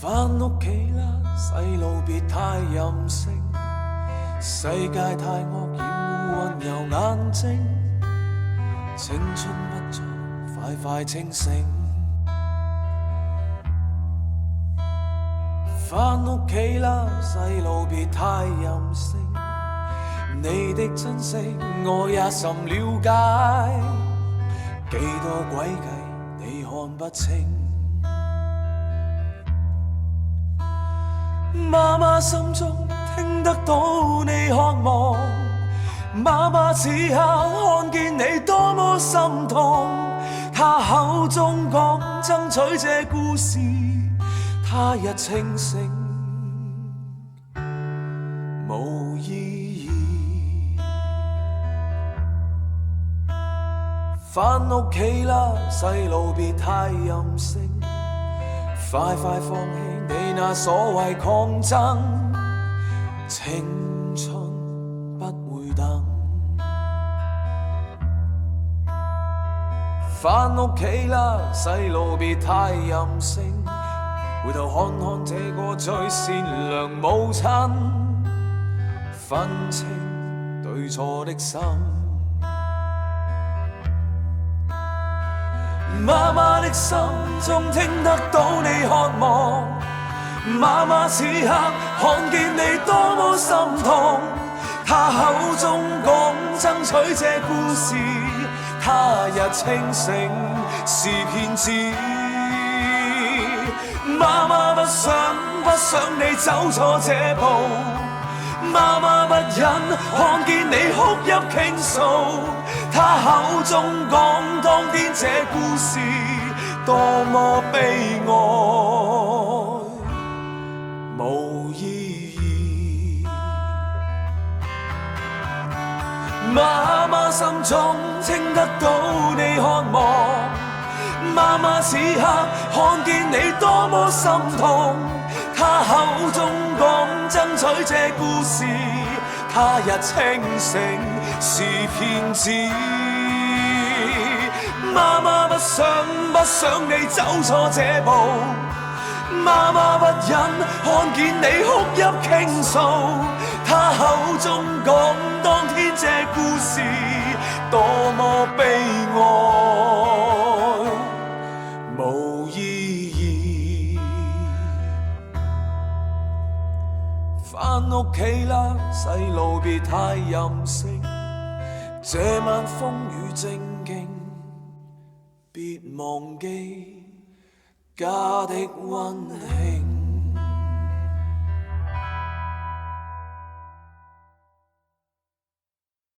返屋企啦，細路別太任性，世界太惡，厭惡溫柔眼睛，青春不再，快快清醒。返屋企啦，細路別太任性，你的珍惜我也甚了解，幾多詭計你看不清。媽媽心中聽得到你渴望，媽媽此刻看見你多麼心痛，她口中講爭取這故事，他日清醒無意義。返屋企啦，細路別太任性，快快放棄你那所謂抗爭，青春不會等。返屋企啦，細路別太任性，回頭看看這個最善良母親，分清對錯的心。媽媽的心中聽得到你渴望，媽媽此刻看見你多麼心痛，她口中講爭取這故事，他日清醒是騙子。媽媽不想你走錯這步，媽媽不忍看見你哭泣傾訴，她口中講當天這故事多麼悲哀無意義。媽媽心中聽得到你渴望，媽媽此刻看見你多麼心痛，她口中講爭取這故事，他日清醒是騙子。媽媽不想你走錯這步，媽媽不忍看見你哭泣傾訴，她口中講當天這故事多麼悲哀無意義。返屋企啦，細路別太任性，這晚風雨正勁，別忘記家的溫馨。